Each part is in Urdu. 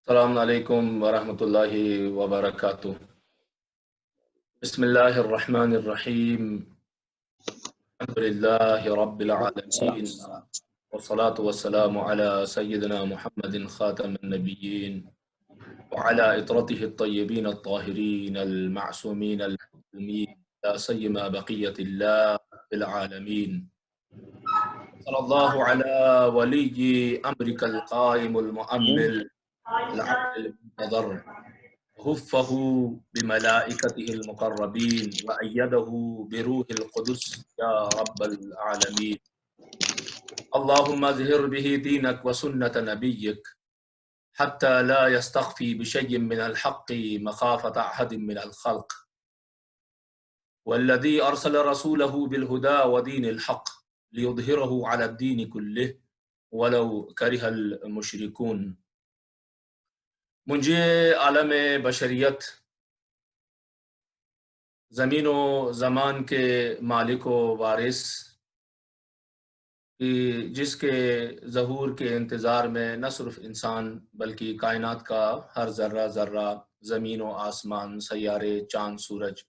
السلام علیکم ورحمۃ اللہ وبرکاتہ۔ بسم اللہ الرحمن الرحیم۔ الحمد للہ رب العالمین، والصلاة والسلام على سیدنا محمد خاتم النبیین وعلى اطرته الطیبین الطاہرین المعصومین المعصومین لا سیما بقیت اللہ فی العالمین۔ صلی اللہ علی ولی امرک القائم المؤمل العدل المنتظر، حفه بملائكته المقربين وأيده بروح القدس يا رب العالمين. اللهم اظهر به دينك وسنة نبيك حتى لا يستخفي بشيء من الحق مخافة أحد من الخلق، والذي أرسل رسوله بالهدى ودين الحق ليظهره على الدين كله ولو كره المشركون۔ منجی عالم بشریت، زمین و زمان کے مالک و وارث، جس کے ظہور کے انتظار میں نہ صرف انسان بلکہ کائنات کا ہر ذرہ ذرہ، زمین و آسمان، سیارے، چاند، سورج،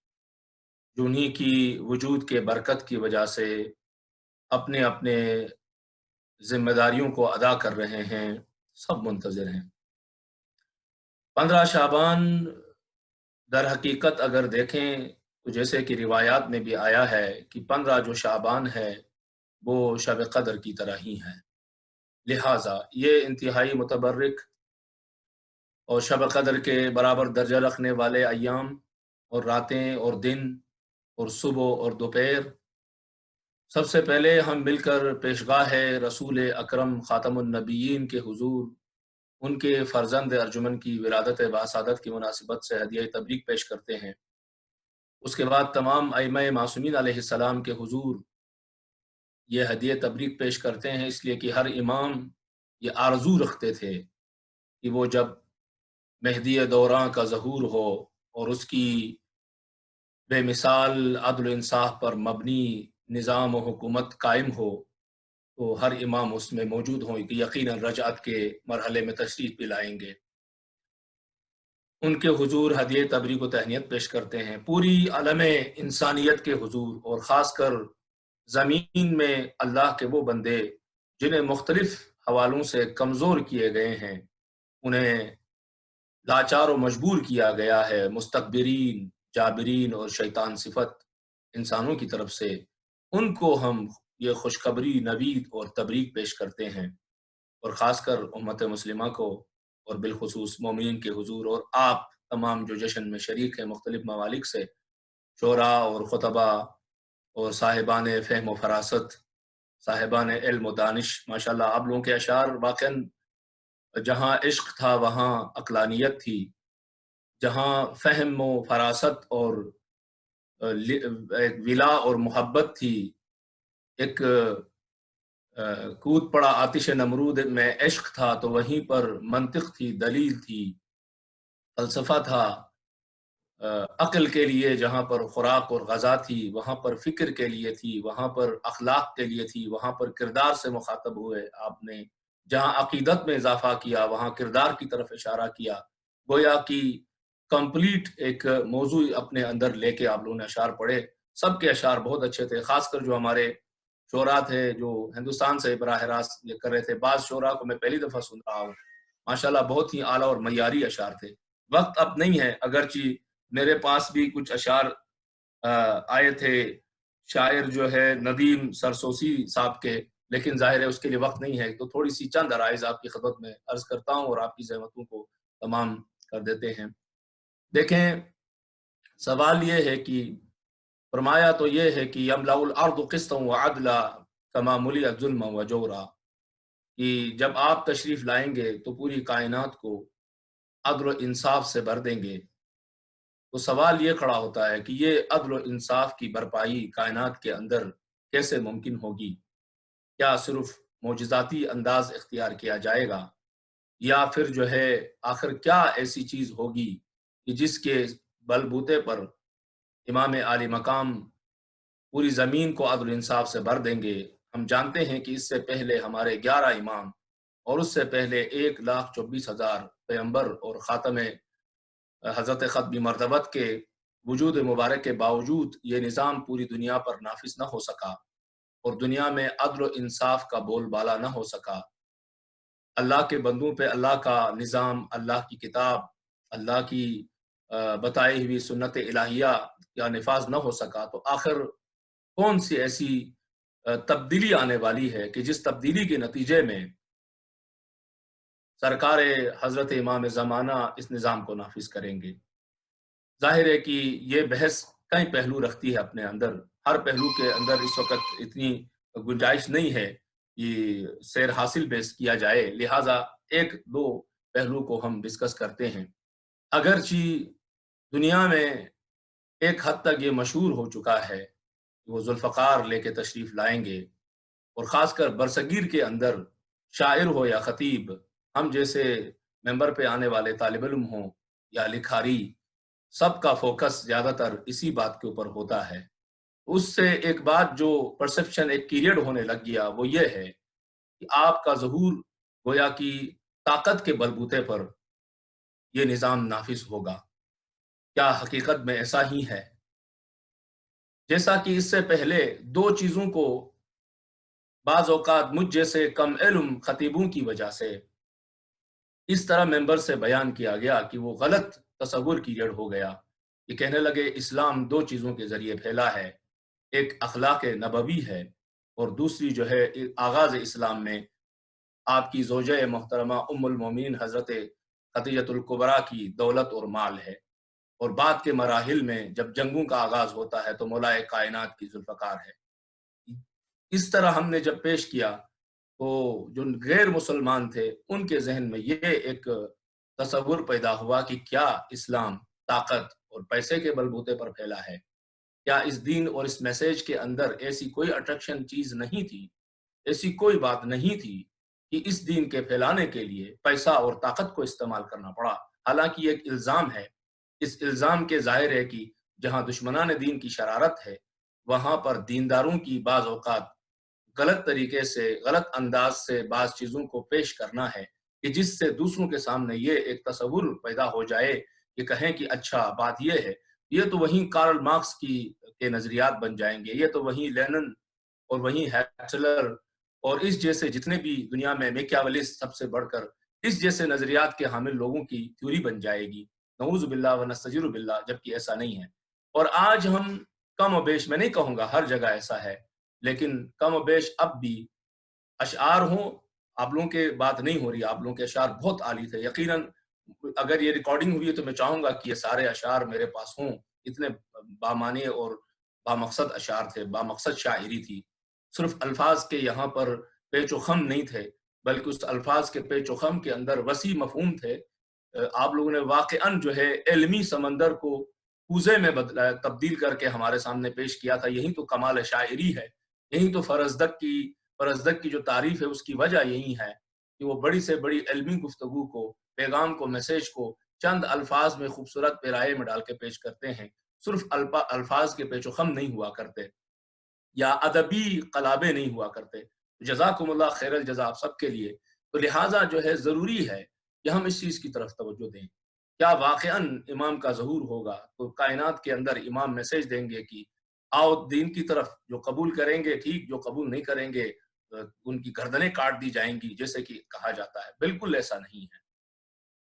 جو انہی کی وجود کے برکت کی وجہ سے اپنے اپنے ذمہ داریوں کو ادا کر رہے ہیں، سب منتظر ہیں۔ 15 شعبان در حقیقت اگر دیکھیں تو جیسے کہ روایات میں بھی آیا ہے کہ 15 جو شعبان ہے وہ شب قدر کی طرح ہی ہے، لہٰذا یہ انتہائی متبرک اور شب قدر کے برابر درجہ رکھنے والے ایام اور راتیں اور دن اور صبح اور دوپہر، سب سے پہلے ہم مل کر پیشگاہ رسول اکرم خاتم النبیین کے حضور، ان کے فرزند ارجمن کی ولادت باسعادت کی مناسبت سے ہدیہ تبریک پیش کرتے ہیں۔ اس کے بعد تمام ائمہ معصومین علیہ السلام کے حضور یہ ہدیہ تبریک پیش کرتے ہیں، اس لیے کہ ہر امام یہ آرزو رکھتے تھے کہ وہ جب مہدی دوراں کا ظہور ہو اور اس کی بے مثال عدل و انصاف پر مبنی نظام و حکومت قائم ہو تو ہر امام اس میں موجود ہوں کہ یقیناً رجعت کے مرحلے میں تشریف بھی لائیں گے۔ ان کے حضور ہدیہ تبریک و تہنیت پیش کرتے ہیں پوری عالم انسانیت کے حضور، اور خاص کر زمین میں اللہ کے وہ بندے جنہیں مختلف حوالوں سے کمزور کیے گئے ہیں، انہیں لاچار و مجبور کیا گیا ہے، مستکبرین، جابرین اور شیطان صفت انسانوں کی طرف سے، ان کو ہم یہ خوشخبری، نوید اور تبریک پیش کرتے ہیں، اور خاص کر امت مسلمہ کو اور بالخصوص مومنین کے حضور اور آپ تمام جو جشن میں شریک ہیں مختلف ممالک سے، شعراء اور خطبہ اور صاحبان فہم و فراست، صاحبان علم و دانش، ماشاءاللہ آپ لوگوں کے اشعار واقعاً جہاں عشق تھا وہاں عقلانیت تھی، جہاں فہم و فراست اور ولا اور محبت تھی، ایک کود پڑا آتش نمرود میں عشق تھا تو وہیں پر منطق تھی، دلیل تھی، فلسفہ تھا، عقل کے لیے جہاں پر خوراک اور غذا تھی وہاں پر فکر کے لیے تھی، وہاں پر اخلاق کے لیے تھی، وہاں پر کردار سے مخاطب ہوئے آپ نے، جہاں عقیدت میں اضافہ کیا وہاں کردار کی طرف اشارہ کیا، گویا کہ کمپلیٹ ایک موضوع اپنے اندر لے کے آپ لوگوں نے اشعار پڑھے۔ سب کے اشعار بہت اچھے تھے، خاص کر جو ہمارے شعراء تھے جو ہندوستان سے براہ راست یہ کر رہے تھے، بعض شعراء کو میں پہلی دفعہ سن رہا ہوں، ماشاءاللہ بہت ہی اعلیٰ اور معیاری اشعار تھے۔ وقت اب نہیں ہے، اگرچہ میرے پاس بھی کچھ اشعار آئے تھے شاعر جو ہے ندیم سرسوسی صاحب کے، لیکن ظاہر ہے اس کے لیے وقت نہیں ہے، تو تھوڑی سی چند عرائض آپ کی خدمت میں عرض کرتا ہوں اور آپ کی زحمتوں کو تمام کر دیتے ہیں۔ دیکھیں، سوال یہ ہے کہ فرمایا تو یہ ہے کہ یملأ الارض قسطا وعدلا کما ملئت ظلما وجورا، کہ جب آپ تشریف لائیں گے تو پوری کائنات کو عدل و انصاف سے بھر دیں گے۔ تو سوال یہ کھڑا ہوتا ہے کہ یہ عدل و انصاف کی بھرپائی کائنات کے اندر کیسے ممکن ہوگی؟ کیا صرف معجزاتی انداز اختیار کیا جائے گا، یا پھر جو ہے آخر کیا ایسی چیز ہوگی کہ جس کے بلبوتے پر امام عالی مقام پوری زمین کو عدل و انصاف سے بھر دیں گے؟ ہم جانتے ہیں کہ اس سے پہلے ہمارے 11 امام اور اس سے پہلے 1,24,000 پیغمبر اور خاتم حضرت ختم مرتبت کے وجود مبارک کے باوجود یہ نظام پوری دنیا پر نافذ نہ ہو سکا اور دنیا میں عدل و انصاف کا بول بالا نہ ہو سکا۔ اللہ کے بندوں پہ اللہ کا نظام، اللہ کی کتاب، اللہ کی بتائی ہوئی سنت الہیہ کا نفاذ نہ ہو سکا، تو آخر کون سی ایسی تبدیلی آنے والی ہے کہ جس تبدیلی کے نتیجے میں سرکار حضرت امام زمانہ اس نظام کو نافذ کریں گے؟ ظاہر ہے کہ یہ بحث کئی پہلو رکھتی ہے اپنے اندر، ہر پہلو کے اندر اس وقت اتنی گنجائش نہیں ہے کہ سیر حاصل بیس کیا جائے، لہٰذا ایک دو پہلو کو ہم ڈسکس کرتے ہیں۔ اگرچہ دنیا میں ایک حد تک یہ مشہور ہو چکا ہے کہ وہ ذوالفقار لے کے تشریف لائیں گے، اور خاص کر برصغیر کے اندر شاعر ہو یا خطیب، ہم جیسے ممبر پہ آنے والے طالب علم ہوں یا لکھاری، سب کا فوکس زیادہ تر اسی بات کے اوپر ہوتا ہے۔ اس سے ایک بات جو پرسپشن ایک کریڈ ہونے لگ گیا وہ یہ ہے کہ آپ کا ظہور گویا کی طاقت کے بلبوتے پر یہ نظام نافذ ہوگا۔ کیا حقیقت میں ایسا ہی ہے؟ جیسا کہ اس سے پہلے دو چیزوں کو بعض اوقات مجھ جیسے کم علم خطیبوں کی وجہ سے اس طرح ممبر سے بیان کیا گیا کہ وہ غلط تصور کی جڑ ہو گیا، یہ کہنے لگے اسلام دو چیزوں کے ذریعے پھیلا ہے، ایک اخلاق نبوی ہے اور دوسری جو ہے آغاز اسلام میں آپ کی زوجہ محترمہ ام المومنین حضرت خدیجۃ الکبریٰ کی دولت اور مال ہے، اور بعد کے مراحل میں جب جنگوں کا آغاز ہوتا ہے تو مولائے کائنات کی ذوالفقار ہے۔ اس طرح ہم نے جب پیش کیا تو جو غیر مسلمان تھے ان کے ذہن میں یہ ایک تصور پیدا ہوا کہ کیا اسلام طاقت اور پیسے کے بلبوتے پر پھیلا ہے؟ کیا اس دین اور اس میسیج کے اندر ایسی کوئی اٹریکشن چیز نہیں تھی، ایسی کوئی بات نہیں تھی کہ اس دین کے پھیلانے کے لیے پیسہ اور طاقت کو استعمال کرنا پڑا؟ حالانکہ یہ ایک الزام ہے، اس الزام کے ظاہر ہے کہ جہاں دشمنان دین کی شرارت ہے وہاں پر دینداروں کی بعض اوقات غلط طریقے سے، غلط انداز سے بعض چیزوں کو پیش کرنا ہے کہ جس سے دوسروں کے سامنے یہ ایک تصور پیدا ہو جائے کہ کہیں کہ اچھا بات یہ ہے، یہ تو وہیں کارل مارکس کے نظریات بن جائیں گے، یہ تو وہیں لینن اور وہیں ہیٹلر اور اس جیسے جتنے بھی دنیا میں میکیاویلسٹ سب سے بڑھ کر اس جیسے نظریات کے حامل لوگوں کی تھیوری بن جائے گی، نعوذ باللہ و نستجیر باللہ، جبکہ ایسا نہیں ہے۔ اور آج ہم کم و بیش، میں نہیں کہوں گا ہر جگہ ایسا ہے، لیکن کم و بیش اب بھی اشعار ہوں، آپ لوگوں کے بات نہیں ہو رہی، آپ لوگوں کے اشعار بہت عالی تھے، یقیناً اگر یہ ریکارڈنگ ہوئی ہے تو میں چاہوں گا کہ یہ سارے اشعار میرے پاس ہوں، اتنے بامعنی اور بامقصد اشعار تھے، بامقصد شاعری تھی، صرف الفاظ کے یہاں پر پیچ و خم نہیں تھے، بلکہ اس الفاظ کے پیچ و خم کے اندر وسیع مفہوم تھے۔ آپ لوگوں نے واقعاً جو ہے علمی سمندر کو کوزے میں تبدیل کر کے ہمارے سامنے پیش کیا تھا، یہی تو کمال شاعری ہے، یہی تو فرزدق کی جو تعریف ہے اس کی وجہ یہی ہے کہ وہ بڑی سے بڑی علمی گفتگو کو، پیغام کو، میسیج کو چند الفاظ میں خوبصورت پیرائے میں ڈال کے پیش کرتے ہیں، صرف الفاظ کے پیچ و خم نہیں ہوا کرتے یا ادبی قلابے نہیں ہوا کرتے۔ جزاکم اللہ خیر الجزا آپ سب کے لیے۔ تو لہٰذا جو ہے ضروری ہے کہ ہم اس چیز کی طرف توجہ دیں، کیا واقعاً امام کا ظہور ہوگا تو کائنات کے اندر امام میسیج دیں گے کہ آؤ دین کی طرف، جو قبول کریں گے ٹھیک، جو قبول نہیں کریں گے ان کی گردنیں کاٹ دی جائیں گی جیسے کہ کہا جاتا ہے؟ بالکل ایسا نہیں ہے۔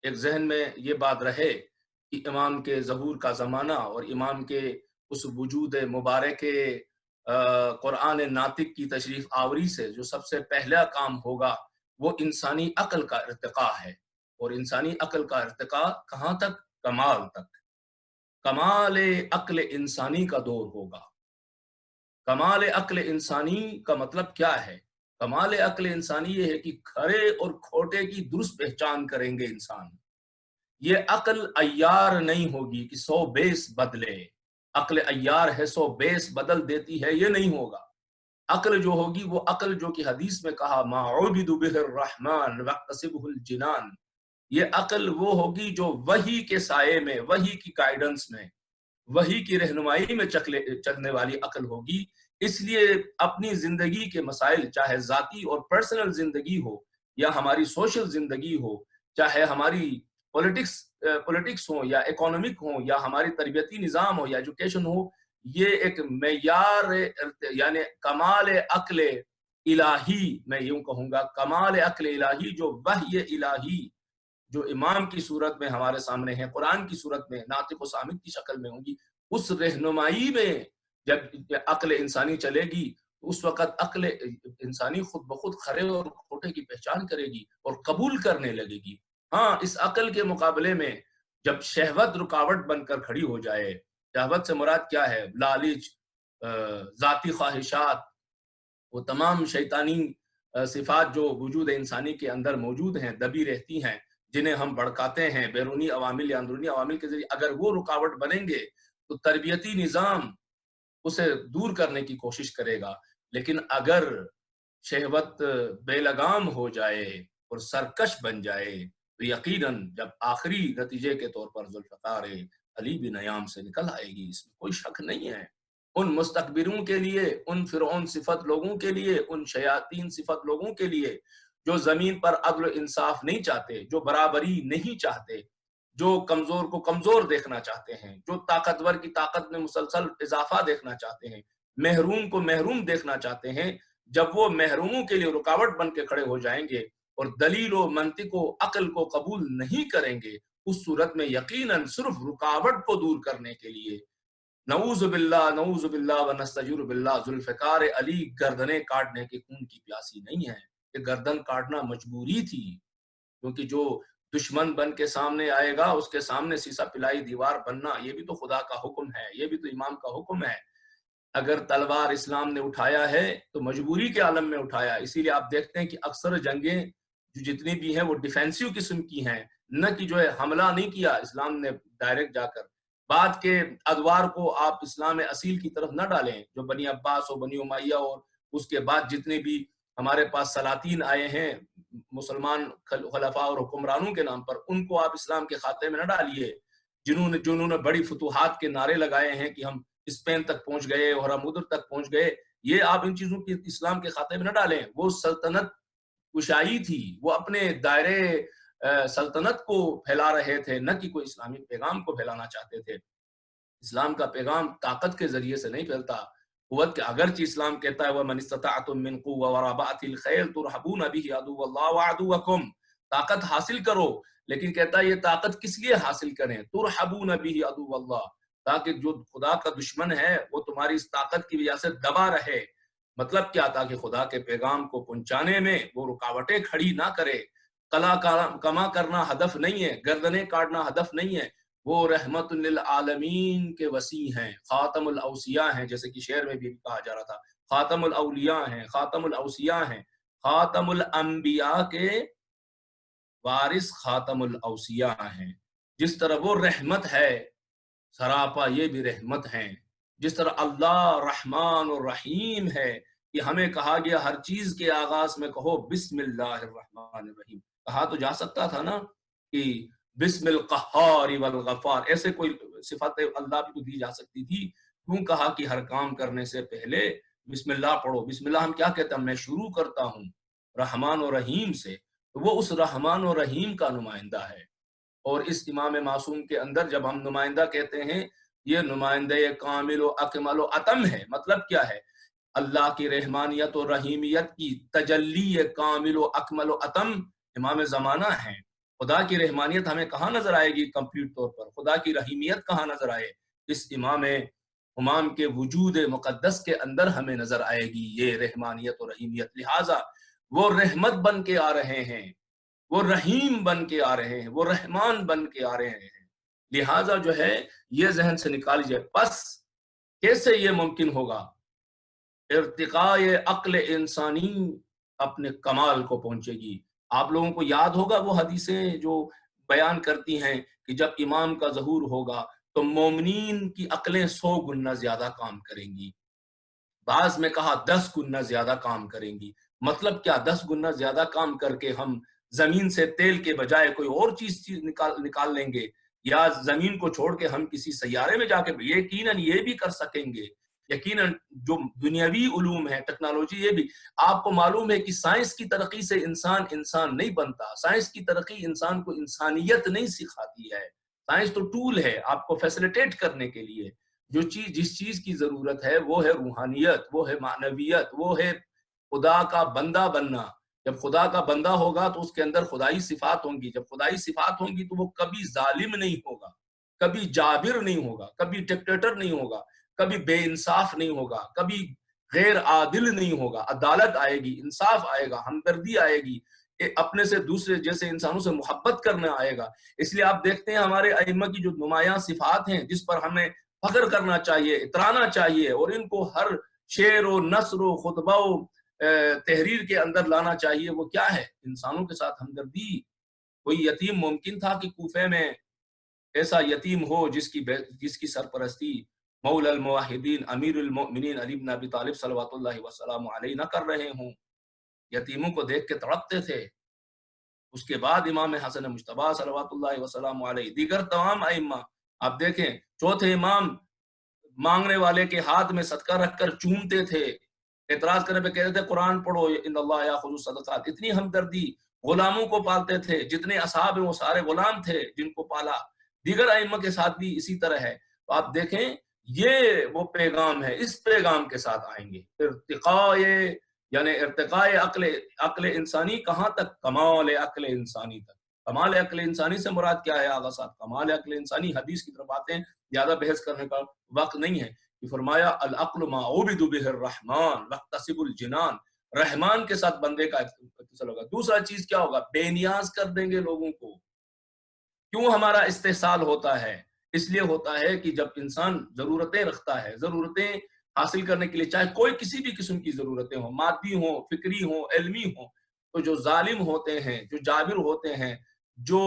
ایک ذہن میں یہ بات رہے کہ امام کے ظہور کا زمانہ اور امام کے اس وجود مبارک قرآن ناطق کی تشریف آوری سے جو سب سے پہلا کام ہوگا وہ انسانی عقل کا ارتقاء ہے، اور انسانی عقل کا ارتقاء کہاں تک؟ کمال تک۔ کمال عقل انسانی کا دور ہوگا۔ کمال عقل انسانی کا مطلب کیا ہے؟ کمال عقل انسانی یہ ہے کہ کھرے اور کھوٹے کی درست پہچان کریں گے انسان۔ یہ عقل عیار نہیں ہوگی کہ 100 بیس بدلے، عقل عیار ہے 100 بیس بدل دیتی ہے، یہ نہیں ہوگا۔ عقل جو ہوگی وہ عقل جو کہ حدیث میں کہا ما عبد بہ الرحمن واقتصبہ الجنان، یہ عقل وہ ہوگی جو وحی کے سائے میں، وحی کی گائیڈنس میں، وحی کی رہنمائی میں چلنے والی عقل ہوگی۔ اس لیے اپنی زندگی کے مسائل، چاہے ذاتی اور پرسنل زندگی ہو، یا ہماری سوشل زندگی ہو، چاہے ہماری پولیٹکس ہو یا اکانومک ہو یا ہماری تربیتی نظام ہو یا ایجوکیشن ہو، یہ ایک معیار یعنی کمال عقل الہی، میں یوں کہوں گا کمال عقل الہی، جو وحی الہی جو امام کی صورت میں ہمارے سامنے ہے، قرآن کی صورت میں ناطق و صامت کی شکل میں ہوں گی، اس رہنمائی میں جب عقل انسانی چلے گی تو اس وقت عقل انسانی خود بخود کھرے اور کھوٹے کی پہچان کرے گی اور قبول کرنے لگے گی۔ ہاں، اس عقل کے مقابلے میں جب شہوت رکاوٹ بن کر کھڑی ہو جائے، شہوت سے مراد کیا ہے؟ لالچ، ذاتی خواہشات، وہ تمام شیطانی صفات جو وجود انسانی کے اندر موجود ہیں، دبی رہتی ہیں، جنہیں ہم بھڑکاتے ہیں بیرونی عوامل یا اندرونی عوامل کے ذریعے، اگر وہ رکاوٹ بنیں گے تو تربیتی نظام اسے دور کرنے کی کوشش کرے گا۔ لیکن اگر شہوت بے لگام ہو جائے اور سرکش بن جائے تو یقیناً جب آخری نتیجے کے طور پر ذوالفقار علی بن ایام سے نکل آئے گی، اس میں کوئی شک نہیں ہے۔ ان مستکبروں کے لیے، ان فرعون صفت لوگوں کے لیے، ان شیاطین صفت لوگوں کے لیے جو زمین پر عدل و انصاف نہیں چاہتے، جو برابری نہیں چاہتے، جو کمزور کو کمزور دیکھنا چاہتے ہیں، جو طاقتور کی طاقت میں مسلسل اضافہ دیکھنا چاہتے ہیں، محروم کو محروم دیکھنا چاہتے ہیں، جب وہ محروموں کے لیے رکاوٹ بن کے کھڑے ہو جائیں گے اور دلیل و منطق و عقل کو قبول نہیں کریں گے، اس صورت میں یقیناً صرف رکاوٹ کو دور کرنے کے لیے نعوذ باللہ و نستجیر باللہ ذوالفقار علی گردنیں کاٹنے کے خون کی پیاسی نہیں ہے، کہ گردن کاٹنا مجبوری تھی، کیونکہ جو دشمن بن کے سامنے آئے گا اس کے سامنے سیسا پلائی دیوار بننا، یہ بھی تو خدا کا حکم ہے، یہ بھی تو امام کا حکم ہے۔ اگر تلوار اسلام نے اٹھایا ہے تو مجبوری کے عالم میں اٹھایا، اسی لیے آپ دیکھتے ہیں کہ اکثر جنگیں جو جتنی بھی ہیں وہ ڈیفینسیو قسم کی ہیں، نہ کہ جو ہے حملہ نہیں کیا اسلام نے ڈائریکٹ جا کر۔ بعد کے ادوار کو آپ اسلام اصیل کی طرف نہ ڈالیں، جو بنی عباس اور بنی امیہ اور اس کے بعد جتنے بھی ہمارے پاس سلاطین آئے ہیں مسلمان خلفاء اور حکمرانوں کے نام پر، ان کو آپ اسلام کے خاتے میں نہ ڈالیے۔ جنہوں نے بڑی فتوحات کے نعرے لگائے ہیں کہ ہم اسپین تک پہنچ گئے اور ہم ادھر تک پہنچ گئے، یہ آپ ان چیزوں کی اسلام کے خاتے میں نہ ڈالیں۔ وہ سلطنت کشائی تھی، وہ اپنے دائرے سلطنت کو پھیلا رہے تھے، نہ کہ کوئی اسلامی پیغام کو پھیلانا چاہتے تھے۔ اسلام کا پیغام طاقت کے ذریعے سے نہیں پھیلتا، قوت کے، اگرچہ اسلام کہتا ہے وَمَنِ اسْتَطَعْتُم مِّن قُوَّةٍ وَرَبَاطِ الْخَيْلِ تُرْهِبُونَ بِهِ عَدُوَّ اللَّهِ وَعَدُوَّكُمْ، طاقت حاصل کرو، لیکن کہتا ہے یہ طاقت کس لیے حاصل کریں؟ تُرْهِبُونَ بِهِ عَدُوَّ اللَّهِ، تاکہ جو خدا کا دشمن ہے وہ تمہاری اس طاقت کی وجہ سے دبا رہے۔ مطلب کیا؟ تاکہ خدا کے پیغام کو پہنچانے میں وہ رکاوٹیں کھڑی نہ کرے۔ کما کرنا ہدف نہیں ہے، گردنیں کاٹنا ہدف نہیں ہے، وہ رحمت للعالمین کے وسیع ہیں، خاتم الاوصیاء ہیں، جیسے کہ شعر میں بھی کہا جا رہا تھا، خاتم الاولیاء ہیں، خاتم الاوصیاء ہیں، خاتم الانبیاء کے وارث خاتم الاوصیاء ہیں۔ جس طرح وہ رحمت ہے سراپا، یہ بھی رحمت ہیں۔ جس طرح اللہ رحمان اور رحیم ہے کہ ہمیں کہا گیا ہر چیز کے آغاز میں کہو بسم اللہ الرحمن الرحیم، کہا تو جا سکتا تھا نا کہ بسم القہار والغفار، ایسے کوئی صفت اللہ بھی تو دی جا سکتی تھی، کیوں کہا کہ ہر کام کرنے سے پہلے بسم اللہ پڑھو؟ بسم اللہ ہم کیا کہتے ہیں؟ میں شروع کرتا ہوں رحمان و رحیم سے، تو وہ اس رحمان و رحیم کا نمائندہ ہے۔ اور اس امام معصوم کے اندر جب ہم نمائندہ کہتے ہیں، یہ نمائندہ کامل و اکمل و اتم ہے۔ مطلب کیا ہے؟ اللہ کی رحمانیت و رحیمیت کی تجلی کامل و اکمل و اتم امام زمانہ ہیں۔ خدا کی رحمانیت ہمیں کہاں نظر آئے گی کمپلیٹ طور پر؟ خدا کی رحیمیت کہاں نظر آئے؟ اس امام کے وجود مقدس کے اندر ہمیں نظر آئے گی یہ رحمانیت و رحیمیت۔ لہٰذا وہ رحمت بن کے آ رہے ہیں، وہ رحیم بن کے آ رہے ہیں، وہ رحمان بن کے آ رہے ہیں۔ لہٰذا جو ہے یہ ذہن سے نکال جائے۔ پس کیسے یہ ممکن ہوگا؟ ارتقاء عقل انسانی اپنے کمال کو پہنچے گی۔ آپ لوگوں کو یاد ہوگا وہ حدیثیں جو بیان کرتی ہیں کہ جب امام کا ظہور ہوگا تو مومنین کی عقلیں 100 گنا زیادہ کام کریں گی، بعض میں کہا 10 گنا زیادہ کام کریں گی۔ مطلب کیا؟ 10 گنا زیادہ کام کر کے ہم زمین سے تیل کے بجائے کوئی اور چیز نکال لیں گے، یا زمین کو چھوڑ کے ہم کسی سیارے میں جا کے یقیناً یہ بھی کر سکیں گے یقیناً جو دنیاوی علوم ہے، ٹیکنالوجی، یہ بھی آپ کو معلوم ہے کہ سائنس کی ترقی سے انسان نہیں بنتا، سائنس کی ترقی انسان کو انسانیت نہیں سکھاتی ہے۔ سائنس تو ٹول ہے آپ کو فیسلیٹیٹ کرنے کے لیے، جس چیز کی ضرورت ہے وہ ہے روحانیت، وہ ہے معنویت، وہ ہے خدا کا بندہ بننا۔ جب خدا کا بندہ ہوگا تو اس کے اندر خدائی صفات ہوں گی، جب خدائی صفات ہوں گی تو وہ کبھی ظالم نہیں ہوگا، کبھی جابر نہیں ہوگا، کبھی ڈکٹیٹر نہیں ہوگا، کبھی بے انصاف نہیں ہوگا، کبھی غیر عادل نہیں ہوگا۔ عدالت آئے گی، انصاف آئے گا، ہمدردی آئے گی، اپنے سے دوسرے جیسے انسانوں سے محبت کرنا آئے گا۔ اس لیے آپ دیکھتے ہیں ہمارے ائمہ کی جو نمایاں صفات ہیں جس پر ہمیں فخر کرنا چاہیے، اترانا چاہیے، اور ان کو ہر شعر و نثر و خطبہ و تحریر کے اندر لانا چاہیے، وہ کیا ہے؟ انسانوں کے ساتھ ہمدردی۔ کوئی یتیم ممکن تھا کہ کوفے میں ایسا یتیم ہو جس کی سرپرستی مولا الموحدین امیر المؤمنین علی بن ابی طالب صلوات اللہ وسلام علیہ نہ کر رہے ہوں؟ یتیموں کو دیکھ کے تڑپتے تھے۔ اس کے بعد امام حسن مجتبیٰ صلوات اللہ وسلام علیہ، دیگر تمام ائمہ آپ دیکھیں، چوتھے امام مانگنے والے کے ہاتھ میں صدقہ رکھ کر چومتے تھے، اعتراض کرنے پہ کہتے تھے قرآن پڑھو ان اللہ یاخذ الصدقات۔ اتنی ہمدردی، غلاموں کو پالتے تھے، جتنے اصحاب ہیں وہ سارے غلام تھے جن کو پالا۔ دیگر ائمہ کے ساتھ بھی اسی طرح ہے۔ تو آپ دیکھیں یہ وہ پیغام ہے، اس پیغام کے ساتھ آئیں گے۔ ارتقاء عقل انسانی کہاں تک؟ کمال عقل انسانی تک۔ کمال عقل انسانی سے مراد کیا ہے آغا صاحب؟ کمال عقل انسانی، حدیث کی طرف آتے ہیں، زیادہ بحث کرنے کا وقت نہیں ہے، کہ فرمایا العقل ما عبد به الرحمن واقتصب الجنان، رحمان کے ساتھ بندے کا اتصال ہوگا۔ دوسرا چیز کیا ہوگا؟ بے نیاز کر دیں گے لوگوں کو۔ کیوں ہمارا استحصال ہوتا ہے؟ اس لیے ہوتا ہے کہ جب انسان ضرورتیں رکھتا ہے، ضرورتیں حاصل کرنے کے لیے، چاہے کوئی کسی بھی قسم کی ضرورتیں ہوں، مادی ہوں، فکری ہوں، علمی ہوں، تو جو ظالم ہوتے ہیں، جو جابر ہوتے ہیں، جو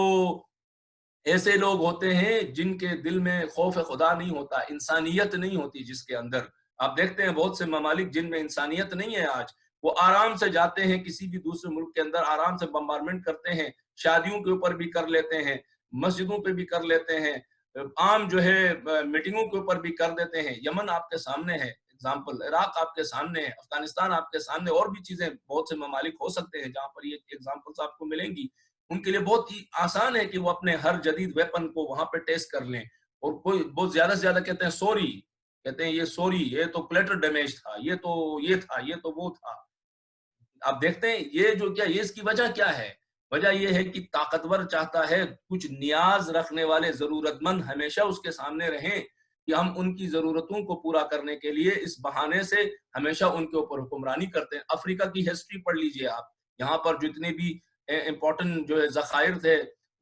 ایسے لوگ ہوتے ہیں جن کے دل میں خوف خدا نہیں ہوتا، انسانیت نہیں ہوتی جس کے اندر، آپ دیکھتے ہیں بہت سے ممالک جن میں انسانیت نہیں ہے آج، وہ آرام سے جاتے ہیں کسی بھی دوسرے ملک کے اندر، آرام سے بمبارمنٹ کرتے ہیں، شادیوں کے اوپر بھی کر لیتے ہیں، مسجدوں پہ بھی کر لیتے ہیں، عام جو ہے میٹنگوں کے اوپر بھی کر دیتے ہیں۔ یمن آپ کے سامنے ہے اگزامپل، عراق آپ کے سامنے ہے، افغانستان آپ کے سامنے، اور بھی چیزیں بہت سے ممالک ہو سکتے ہیں جہاں پر یہ ایگزامپلس آپ کو ملیں گی۔ ان کے لیے بہت ہی آسان ہے کہ وہ اپنے ہر جدید ویپن کو وہاں پہ ٹیسٹ کر لیں، اور کوئی بہت زیادہ سے زیادہ کہتے ہیں سوری، کہتے ہیں یہ سوری، یہ تو کلیٹر ڈیمیج تھا، یہ تو یہ تھا، یہ تو وہ تھا۔ آپ دیکھتے ہیں یہ جو کیا، یہ اس کی وجہ کیا ہے؟ وجہ یہ ہے کہ طاقتور چاہتا ہے کچھ نیاز رکھنے والے ضرورت مند ہمیشہ اس کے سامنے رہیں، کہ ہم ان کی ضرورتوں کو پورا کرنے کے لیے اس بہانے سے ہمیشہ ان کے اوپر حکمرانی کرتے ہیں۔ افریقہ کی ہسٹری پڑھ لیجئے آپ، یہاں پر جتنے بھی امپورٹنٹ جو ہے ذخائر تھے،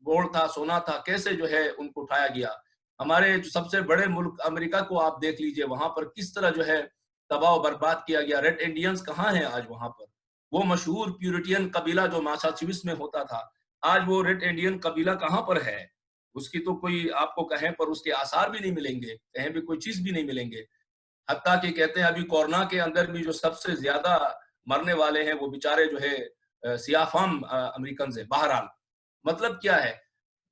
گولڈ تھا، سونا تھا، کیسے جو ہے ان کو اٹھایا گیا۔ ہمارے جو سب سے بڑے ملک امریکہ کو آپ دیکھ لیجئے، وہاں پر کس طرح جو ہے تباہ و برباد کیا گیا۔ ریڈ انڈینز کہاں ہیں آج وہاں پر؟ وہ مشہور پیورٹین قبیلہ جو ماساچوٹس میں ہوتا تھا، آج وہ ریڈ انڈین قبیلہ کہاں پر ہے؟ اس کی تو کوئی آپ کو کہیں پر اس کے آثار بھی نہیں ملیں گے، کہیں بھی کوئی چیز بھی نہیں ملیں گے۔ حتیٰ کہ کہتے ہیں ابھی کورونا کے اندر بھی جو سب سے زیادہ مرنے والے ہیں وہ بیچارے جو ہے سیاہ فام امریکنز ہیں۔ بہرحال مطلب کیا ہے؟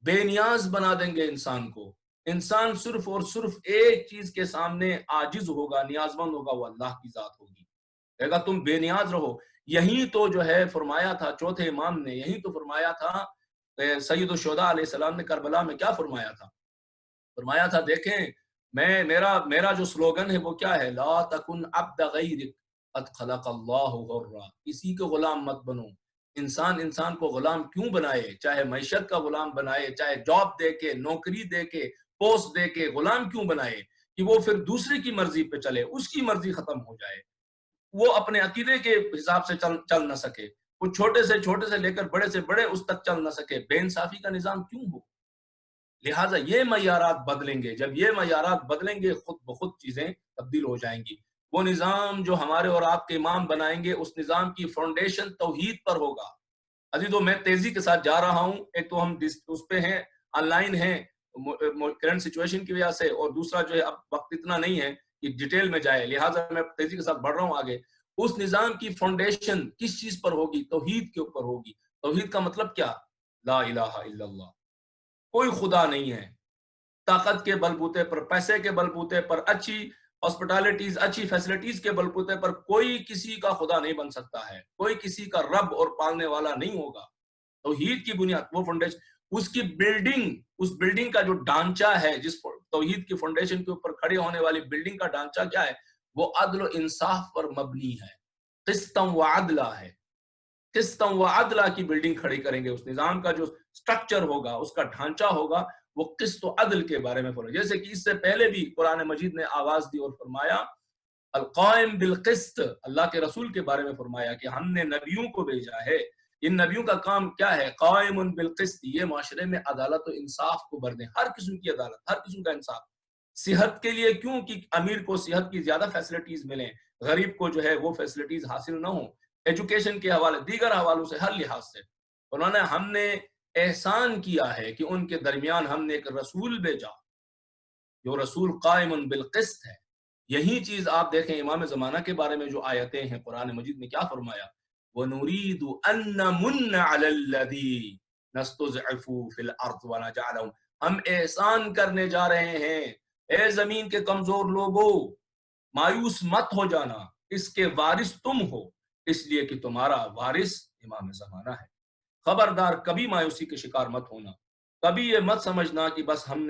بے نیاز بنا دیں گے انسان کو۔ انسان صرف اور صرف ایک چیز کے سامنے عاجز ہوگا، نیاز مند ہوگا، وہ اللہ کی ذات ہوگی۔ کہے گا تم بے نیاز رہو۔ یہی تو جو ہے فرمایا تھا چوتھے امام نے، یہی تو فرمایا تھا سید الشہداء علیہ السلام نے کربلا میں کیا فرمایا تھا؟ فرمایا تھا دیکھیں میرا جو سلوگن ہے وہ کیا ہے؟ لا تکن عبد غیرک قد خلق اللہ غرا، کسی کے غلام مت بنو۔ انسان کو غلام کیوں بنائے؟ چاہے معیشت کا غلام بنائے، چاہے جاب دے کے، نوکری دے کے، پوسٹ دے کے، غلام کیوں بنائے؟ کہ وہ پھر دوسرے کی مرضی پہ چلے، اس کی مرضی ختم ہو جائے، وہ اپنے عقیدے کے حساب سے چل نہ سکے، وہ چھوٹے سے لے کر بڑے سے بڑے اس تک چل نہ سکے۔ بے انصافی کا نظام کیوں ہو؟ لہٰذا یہ معیارات بدلیں گے، جب یہ معیارات بدلیں گے خود بخود چیزیں تبدیل ہو جائیں گی۔ وہ نظام جو ہمارے اور آپ کے امام بنائیں گے، اس نظام کی فاؤنڈیشن توحید پر ہوگا۔ عزیزو میں تیزی کے ساتھ جا رہا ہوں، ایک تو ہم اس پہ ہیں، آن لائن ہیں کرنٹ سچویشن کی وجہ سے، اور دوسرا جو ہے اب وقت اتنا نہیں ہے کہ ڈیٹیل میں جائے، لہٰذا میں تیزی کے ساتھ بڑھ رہا ہوں آگے۔ اس نظام کی فاؤنڈیشن کس چیز پر ہوگی؟ توحید کے اوپر ہوگی۔ توحید کا مطلب کیا؟ لا الہ الا اللہ، کوئی خدا نہیں ہے۔ طاقت کے بل بوتے پر، پیسے کے بل بوتے پر، اچھی ہاسپٹالٹیز، اچھی فیسلٹیز کے بلبوتے پر کوئی کسی کا خدا نہیں بن سکتا ہے، کوئی کسی کا رب اور پالنے والا نہیں ہوگا۔ توحید کی بنیاد، وہ فاؤنڈیشن، اس کی بلڈنگ، اس بلڈنگ کا جو ڈھانچہ ہے، جس توحید کی فاؤنڈیشن کے اوپر کھڑے ہونے والی بلڈنگ کا ڈھانچہ کیا ہے؟ وہ عدل و انصاف پر مبنی ہے، قسطم و عدلہ ہے۔ قسطم و عدلہ کی بلڈنگ کھڑی کریں گے، اس نظام کا جو سٹرکچر ہوگا، اس کا ڈھانچہ ہوگا، وہ قسط و عدل کے بارے میں فرمایا۔ جیسے کہ اس سے پہلے بھی قرآن مجید نے آواز دی اور فرمایا القائم بالقسط، اللہ کے رسول کے بارے میں فرمایا کہ ہم نے نبیوں کو بھیجا ہے، ان نبیوں کا کام کیا ہے؟ قائم بالقسط، یہ معاشرے میں عدالت و انصاف کو بھر دیں، ہر قسم کی عدالت، ہر قسم کا انصاف۔ صحت کے لیے کیوں کہ امیر کو صحت کی زیادہ فیسلٹیز ملیں، غریب کو جو ہے وہ فیسلٹیز حاصل نہ ہوں، ایجوکیشن کے حوالے، دیگر حوالوں سے، ہر لحاظ سے انہوں نے، ہم نے احسان کیا ہے کہ ان کے درمیان ہم نے ایک رسول بھیجا، جو رسول قائم بالقسط ہے۔ یہی چیز آپ دیکھیں امام زمانہ کے بارے میں جو آیتیں ہیں قرآن مجید میں، کیا فرمایا؟ وَنُرِيدُ أَن نَّمُنَّ عَلَى الَّذِينَ اسْتُضْعِفُوا فِي الْأَرْضِ وَنَجْعَلَهُمْ، ہم احسان کرنے جا رہے ہیں۔ اے زمین کے کمزور لوگوں، مایوس مت ہو جانا، اس کے وارث تم ہو، اس لیے کہ تمہارا وارث امام زمانہ ہے۔ خبردار کبھی مایوسی کے شکار مت ہونا، کبھی یہ مت سمجھنا کہ بس ہم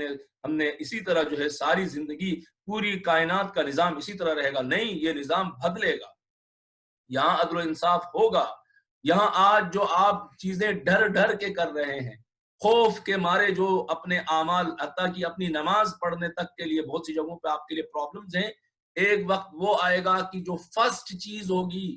نے اسی طرح جو ہے ساری زندگی، پوری کائنات کا نظام اسی طرح رہے گا۔ نہیں، یہ نظام بدلے گا، یہاں عدل و انصاف ہوگا۔ یہاں آج جو آپ چیزیں ڈر ڈر کے کر رہے ہیں، خوف کے مارے جو اپنے اعمال، حتیٰ کہ اپنی نماز پڑھنے تک کے لیے بہت سی جگہوں پہ آپ کے لیے پرابلمز ہیں، ایک وقت وہ آئے گا کہ جو فرسٹ چیز ہوگی،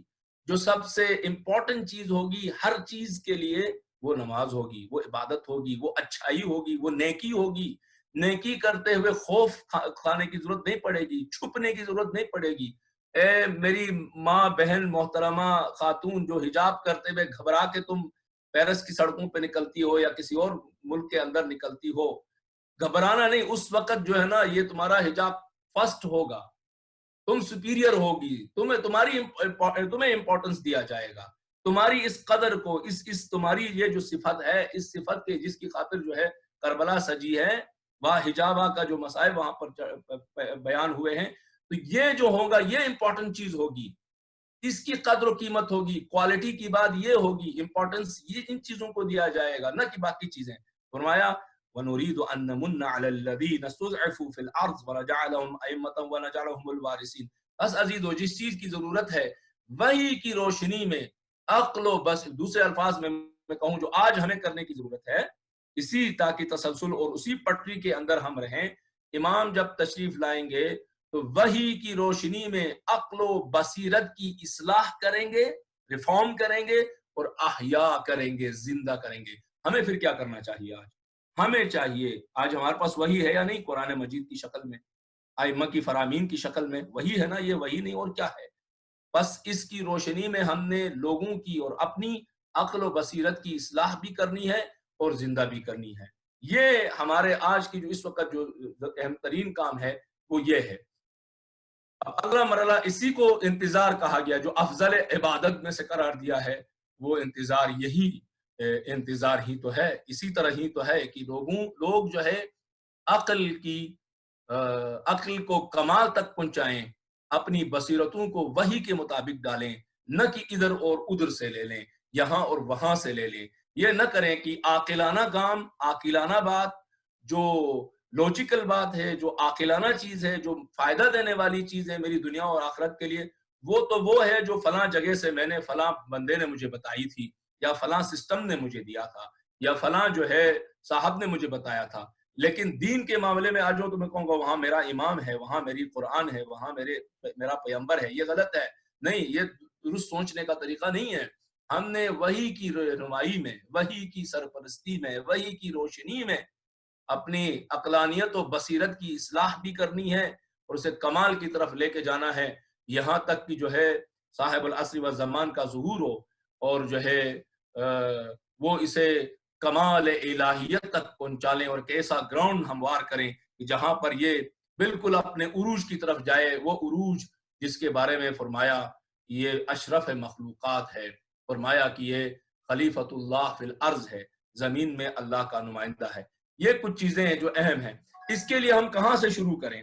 جو سب سے امپورٹنٹ چیز ہوگی ہر چیز کے لیے، وہ نماز ہوگی، وہ عبادت ہوگی، وہ اچھائی ہوگی، وہ نیکی ہوگی۔ نیکی کرتے ہوئے خوف کھانے کی ضرورت نہیں پڑے گی، چھپنے کی ضرورت نہیں پڑے گی۔ اے میری ماں، بہن، محترمہ خاتون، جو حجاب کرتے ہوئے گھبرا کے تم پیرس کی سڑکوں پہ نکلتی ہو یا کسی اور ملک کے اندر نکلتی ہو، گھبرانا نہیں، اس وقت جو ہے نا یہ تمہارا حجاب فرسٹ ہوگا، تم سپیریئر ہوگی، تمہیں امپورٹنس دیا جائے گا، تمہاری اس قدر کو، اس تمہاری یہ جو صفت ہے، اس صفت کے جس کی خاطر جو ہے کربلا سجی ہے، وہاں حجابہ کا جو مسائل وہاں پر بیان ہوئے ہیں، تو یہ جو ہوگا یہ امپورٹنٹ چیز ہوگی، اس کی قدر و قیمت ہوگی، کوالٹی کی بات یہ ہوگی، امپورٹنس یہ ان چیزوں کو دیا جائے گا، نہ کہ باقی چیزیں۔ فرمایا وَنُرِيدُ أَن نَّمُنَّ عَلَى الَّذِينَ اسْتُضْعِفُوا فِي الْأَرْضِ وَنَجْعَلَهُمْ أَئِمَّةً وَنَجْعَلَهُمُ الْوَارِثِينَ۔ بس عزیزو، جس چیز کی ضرورت ہے وہی کی روشنی میں عقل و بس، دوسرے الفاظ میں کہوں جو آج ہمیں کرنے کی ضرورت ہے، اسی تاکہ تسلسل اور اسی پٹری کے اندر ہم رہیں۔ امام جب تشریف لائیں گے تو وحی کی روشنی میں عقل و بصیرت کی اصلاح کریں گے، ریفارم کریں گے اور احیاء کریں گے، زندہ کریں گے۔ ہمیں پھر کیا کرنا چاہیے؟ ہمیں چاہیے، آج ہمارے پاس وحی ہے یا نہیں؟ قرآن مجید کی شکل میں، ائمہ کی فرامین کی شکل میں وحی ہے نا؟ یہ وحی نہیں اور کیا ہے؟ بس اس کی روشنی میں ہم نے لوگوں کی اور اپنی عقل و بصیرت کی اصلاح بھی کرنی ہے اور زندہ بھی کرنی ہے۔ یہ ہمارے آج کی جو اس وقت جو اہم ترین کام ہے وہ یہ ہے۔ اب اگلا مرحلہ، اسی کو انتظار کہا گیا، جو افضل عبادت میں سے قرار دیا ہے، وہ انتظار یہی انتظار ہی تو ہے، اسی طرح ہی تو ہے کہ لوگ جو ہے عقل کو کمال تک پہنچائیں، اپنی بصیرتوں کو وحی کے مطابق ڈالیں، نہ کہ ادھر اور ادھر سے لے لیں، یہاں اور وہاں سے لے لیں۔ یہ نہ کریں کہ عاقلانہ کام، عاقلانہ بات، جو لوجیکل بات ہے، جو عاقلانہ چیز ہے، جو فائدہ دینے والی چیز ہے میری دنیا اور آخرت کے لیے، وہ ہے جو فلاں جگہ سے میں نے، فلاں بندے نے مجھے بتائی تھی، یا فلاں سسٹم نے مجھے دیا تھا، یا فلاں جو ہے صاحب نے مجھے بتایا تھا۔ لیکن دین کے معاملے میں آج تو میں کہوں گا وہاں میرا امام ہے، وہاں میری قرآن ہے، وہاں میرا پیغمبر ہے، یہ غلط ہے، نہیں، یہ درست سوچنے کا طریقہ نہیں ہے۔ ہم نے وحی کی رہنمائی میں، وحی کی سرپرستی میں، وحی کی روشنی میں اپنی عقلانیت و بصیرت کی اصلاح بھی کرنی ہے اور اسے کمال کی طرف لے کے جانا ہے، یہاں تک کہ جو ہے صاحب العصر والزمان کا ظہور ہو اور جو ہے وہ اسے کمال الہیت تک پہنچا لیں اور ایک ایسا گراؤنڈ ہموار کریں کہ جہاں پر یہ بالکل اپنے عروج کی طرف جائے، وہ عروج جس کے بارے میں فرمایا یہ اشرف مخلوقات ہے، فرمایا کہ یہ خلیفۃ اللہ فی الارض ہے، زمین میں اللہ کا نمائندہ ہے۔ یہ کچھ چیزیں ہیں جو اہم ہیں۔ اس کے لیے ہم کہاں سے شروع کریں؟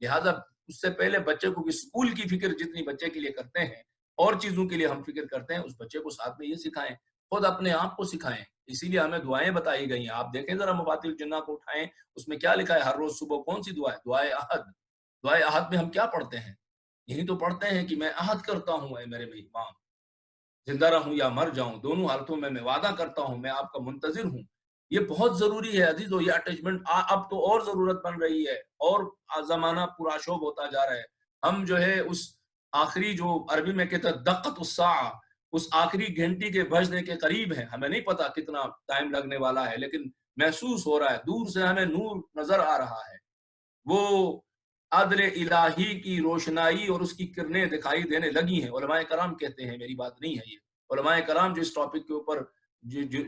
لہٰذا اس سے پہلے بچے کو اسکول کی فکر جتنی بچے کے لیے کرتے ہیں اور چیزوں کے لیے ہم فکر کرتے ہیں، اس بچے کو ساتھ میں یہ سکھائیں، خود اپنے آپ کو سکھائیں۔ اسی لیے ہمیں دعائیں بتائی گئی ہیں، آپ دیکھیں ذرا مفاتیح الجنہ کو اٹھائیں، اس میں کیا لکھا ہے ہر روز صبح کون سی دعا ہے؟ دعائے احد۔ دعائے احد میں ہم کیا پڑھتے ہیں؟ یہی تو پڑھتے ہیں کہ میں عہد کرتا ہوں اے میرے امام، زندہ رہوں یا مر جاؤں دونوں حالتوں میں وعدہ کرتا ہوں، میں آپ کا منتظر ہوں۔ یہ بہت ضروری ہے عزیزو، یہ اٹیچمنٹ اب تو اور ضرورت بن رہی ہے، اور زمانہ پرآشوب ہوتا جا رہا ہے۔ ہم جو ہے اس آخری، جو عربی میں کہتے ہیں دقت الساعہ، اس آخری گھنٹی کے بجنے کے قریب ہیں، ہمیں نہیں پتا کتنا ٹائم لگنے والا ہے، لیکن محسوس ہو رہا ہے، دور سے ہمیں نور نظر آ رہا ہے، وہ عدل الہی کی روشنائی اور اس کی کرنیں دکھائی دینے لگی ہیں۔ علماء کرام کہتے ہیں، میری بات نہیں ہے یہ، علماء کرام جو اس ٹاپک کے اوپر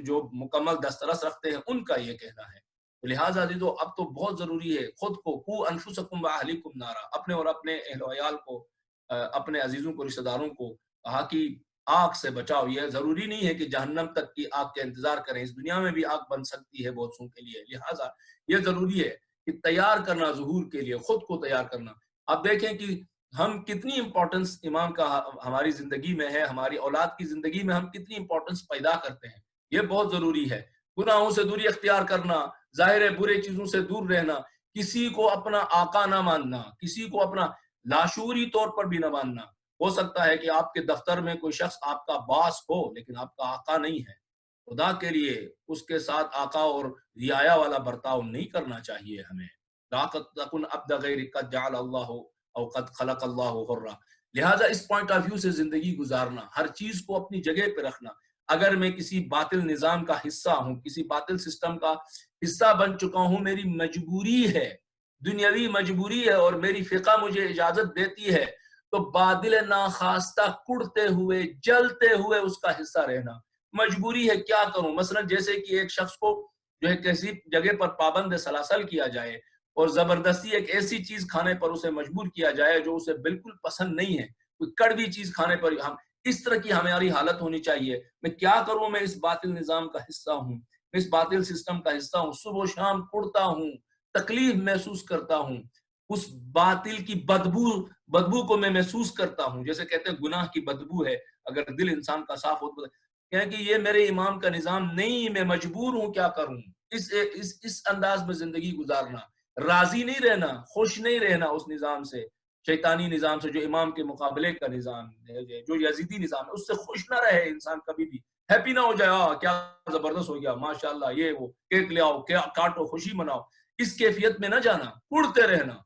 جو مکمل دسترس رکھتے ہیں ان کا یہ کہنا ہے۔ تو لہٰذا عزیزو، اب تو بہت ضروری ہے خود کو، قو انفسکم واہلیکم نارا، اپنے اور اپنے اہل و عیال کو، اپنے عزیزوں کو، رشتہ داروں کو آگ کی آگ سے بچاؤ۔ یہ ضروری نہیں ہے کہ جہنم تک کی آگ کا انتظار کریں، اس دنیا میں بھی آگ بن سکتی ہے بہت سوں کے لیے، لہٰذا یہ ضروری ہے کہ تیار کرنا ظہور کے لیے، خود کو تیار کرنا۔ اب دیکھیں کہ ہم کتنی امپورٹنس امام کا ہماری زندگی میں ہے، ہماری اولاد کی زندگی میں ہم کتنی امپورٹنس پیدا کرتے ہیں، یہ بہت ضروری ہے۔ گناہوں سے دوری اختیار کرنا، ظاہر برے چیزوں سے دور رہنا، کسی کو اپنا آقا نہ ماننا، کسی کو اپنا لاشعوری طور پر بھی نہ ماننا۔ ہو سکتا ہے کہ آپ کے دفتر میں کوئی شخص آپ کا باس ہو لیکن آپ کا آقا نہیں ہے، خدا کے لیے اس کے ساتھ آقا اور رعایا والا برتاؤ نہیں کرنا چاہیے ہمیں۔ لا تکن عبد غیر قد جعل اللہ او قد خلق اللہ حرا۔ لہٰذا اس پوائنٹ آف ویو سے زندگی گزارنا، ہر چیز کو اپنی جگہ پہ رکھنا۔ اگر میں کسی باطل نظام کا حصہ ہوں، کسی باطل سسٹم کا حصہ بن چکا ہوں، میری مجبوری ہے، دنیاوی مجبوری ہے، اور میری فقہ مجھے اجازت دیتی ہے، تو بادل ناخواستہ کڑتے ہوئے جلتے ہوئے اس کا حصہ رہنا مجبوری ہے۔ کیا کروں؟ مثلا جیسے کہ ایک شخص کو جو ہے کسی جگہ پر پابند سلاسل کیا جائے اور زبردستی ایک ایسی چیز کھانے پر اسے مجبور کیا جائے جو اسے بالکل پسند نہیں ہے، کوئی کڑوی چیز کھانے پر ہم اس طرح کی ہماری حالت ہونی چاہیے۔ میں کیا کروں؟ میں اس باطل نظام کا حصہ ہوں، میں اس باطل سسٹم کا حصہ ہوں، صبح و شام کڑتا ہوں، تکلیف محسوس کرتا ہوں، اس باطل کی بدبو کو میں محسوس کرتا ہوں، جیسے کہتے ہیں گناہ کی بدبو ہے اگر دل انسان کا صاف ہو تو، کہ یہ میرے امام کا نظام نہیں، میں مجبور ہوں، کیا کروں؟ اس انداز میں زندگی گزارنا، راضی نہیں رہنا، خوش نہیں رہنا اس نظام سے، شیطانی نظام سے، جو امام کے مقابلے کا نظام ہے، جو یزیدی نظام ہے، اس سے خوش نہ رہے انسان کبھی بھی، ہیپی نہ ہو جائے، کیا زبردست ہو گیا، ماشاءاللہ، یہ وہ کیک لے آؤ، کاٹو، خوشی مناؤ، اس کیفیت میں نہ جانا، اڑتے رہنا۔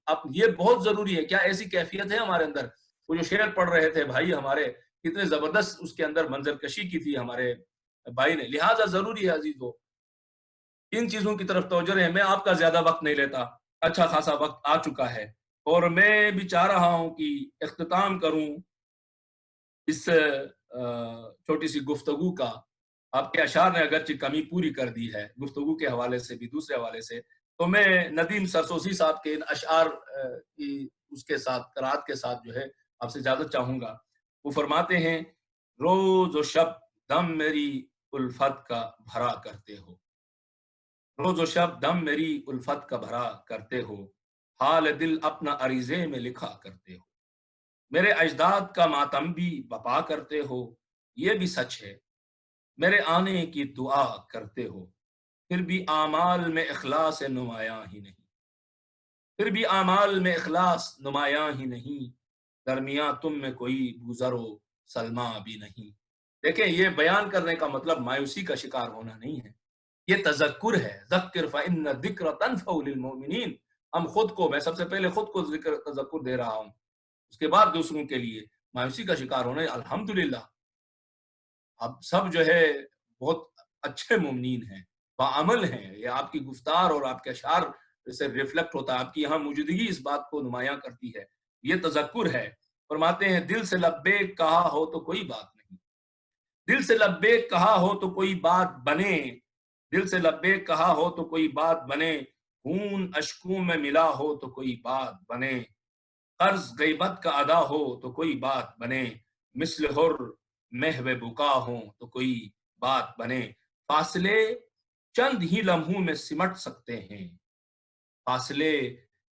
اب یہ بہت ضروری ہے۔ کیا ایسی کیفیت ہے ہمارے اندر؟ وہ جو شعر پڑھ رہے تھے بھائی ہمارے، کتنے زبردست اس کے اندر منظر کشی کی تھی ہمارے بھائی نے۔ لہٰذا ضروری ہے عزیزو، ان چیزوں کی طرف توجہ رہے۔ میں آپ کا زیادہ وقت نہیں لیتا، اچھا خاصا وقت آ چکا ہے، اور میں بھی چاہ رہا ہوں کہ اختتام کروں اس چھوٹی سی گفتگو کا۔ آپ کے اشعار نے اگرچہ کمی پوری کر دی ہے گفتگو کے حوالے سے بھی، دوسرے حوالے سے، تو میں ندیم سرسوسی صاحب کے ان اشعار کی اس کے ساتھ قرات کے ساتھ جو ہے آپ سے اجازت چاہوں گا۔ وہ فرماتے ہیں، روز و شب دم میری الفت کا بھرا کرتے ہو، روز و شب دم میری الفت کا بھرا کرتے ہو، حال دل اپنا عریضے میں لکھا کرتے ہو، میرے اجداد کا ماتم بھی بپا کرتے ہو، یہ بھی سچ ہے، میرے آنے کی دعا کرتے ہو، پھر بھی اعمال میں اخلاص نمایاں ہی نہیں، پھر بھی اعمال میں اخلاص نمایاں ہی نہیں، درمیاں تم میں کوئی بوذر و سلما بھی نہیں۔ دیکھیں، یہ بیان کرنے کا مطلب مایوسی کا شکار ہونا نہیں ہے، یہ تذکر ہے، ذکر فإن الذکر تنفع للمؤمنین۔ ہم خود کو، میں سب سے پہلے خود کو تذکر دے رہا ہوں، اس کے بعد دوسروں کے لیے۔ مایوسی کا شکار ہونا، الحمدللہ اب سب جو ہے بہت اچھے مومنین ہیں، باعمل ہیں، یہ آپ کی گفتار اور آپ کے اشعار سے ریفلیکٹ ہوتا ہے، آپ کی یہاں موجودگی اس بات کو نمایاں کرتی ہے، یہ تذکر ہے۔ فرماتے ہیں، دل سے لبیک کہا ہو تو کوئی بات نہیں، دل سے لبیک کہا ہو تو کوئی بات بنے، دل سے لبیک کہا ہو تو کوئی بات بنے، خون اشکوں میں ملا ہو تو کوئی بات بنے، قرض غیبت کا ادا ہو تو کوئی بات بنے، مثل حر محو بکا ہو تو کوئی بات بنے، فاصلے چند ہی لمحوں میں سمٹ سکتے ہیں، فاصلے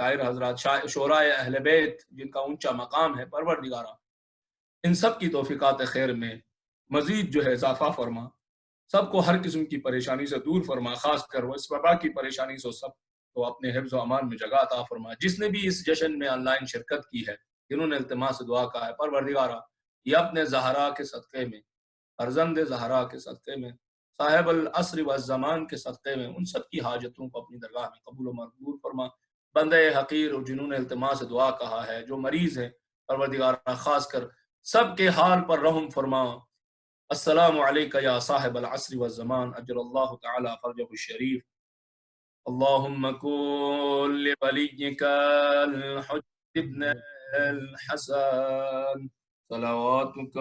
شاعر حضرات، شعراء اہل بیت جن کا اونچا مقام ہے، پروردگارا ان سب کی توفیقات خیر میں مزید جو ہے اضافہ فرما، سب کو ہر قسم کی پریشانی سے دور فرما، خاص کر وہ اس وبا کی پریشانی سے سب کو اپنے حفظ و امان میں جگہ عطا فرما۔ جس نے بھی اس جشن میں آن لائن شرکت کی ہے، جنہوں نے التماس سے دعا کہا ہے، پروردگارا یہ اپنے زہرا کے صدقے میں، فرزند زہرا کے صدقے میں، صاحب العصر والزمان کے صدقے میں ان سب کی حاجتوں کو اپنی درگاہ میں قبول و مقبول فرما۔ بندے حقیر اور جنہوں نے التماس سے دعا کہا ہے، جو مریض ہیں، پروردگارا خاص کر سب کے حال پر رحم فرما۔ السلام علیکہ یا صاحب العصر والزمان، اجر اللہ تعالی فرجہ الشریف۔ اللہم کن لولیک الحجۃ ابن الحسن صلواتک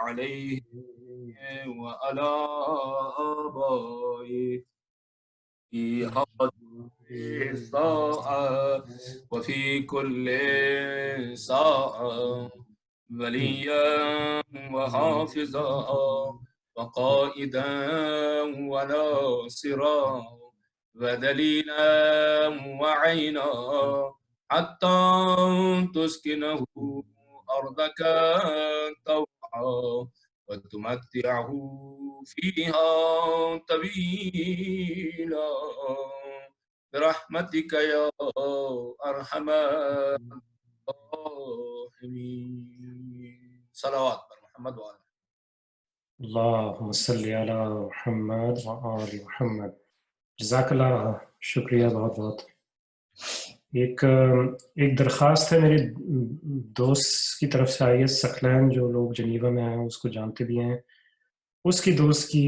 علیہ وعلی آبائہ فی هذه الساعة وفي كل ساعة وليا وحافظا وقائدا وناصرا ودليلا وعينا حتى تسكنه أرضك طوعا وتمتعه فيها طويلا برحمتك يا أرحم الراحمين۔ صلوات پر محمد وآل اللہم صلی علی محمد وآل محمد۔ جزاک اللہ، شکریہ بہت بہت۔ ایک درخواست ہے میرے دوست کی طرف سے آئی ہے، سکلین، جو لوگ جنیوا میں ہیں اس کو جانتے بھی ہیں۔ اس کی دوست کی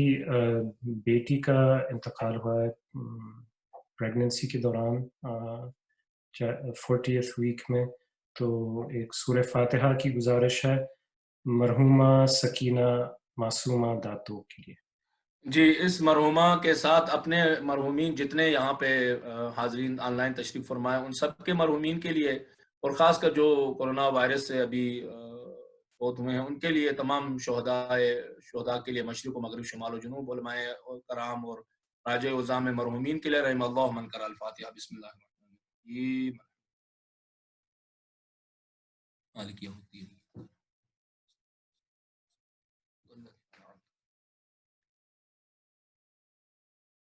بیٹی کا انتقال ہوا ہے پریگننسی کے دوران 40th ویک میں، تو ایک سورہ فاتحہ کی گزارش ہے مرحومہ سکینہ معصومہ داتو کے لیے۔ جی، اس مرحومہ کے ساتھ اپنے مرحومین جتنے یہاں پہ حاضرین آن لائن تشریف فرمائے ان سب کے مرحومین کے لیے، اور خاص کر جو کورونا وائرس سے ابھی فوت ہوئے ہیں ان کے لیے، تمام شہداء کے لیے، مشرق و مغرب، شمال و جنوب، علماء کرام اور راجع عظام مرحومین کے لیے، رحم اللہ من قرأ الفاتحہ۔ بسم اللہ الرحمن الرحیم، مالک یوم الدین۔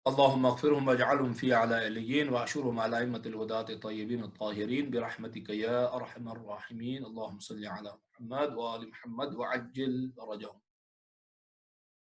اللهم اغفرهم واجعلهم في اعلى عليين واحشرهم على ائمة الهداة الطيبين الطاهرين برحمتك يا ارحم الراحمين۔ اللهم صل على محمد وآل محمد وعجل فرجهم۔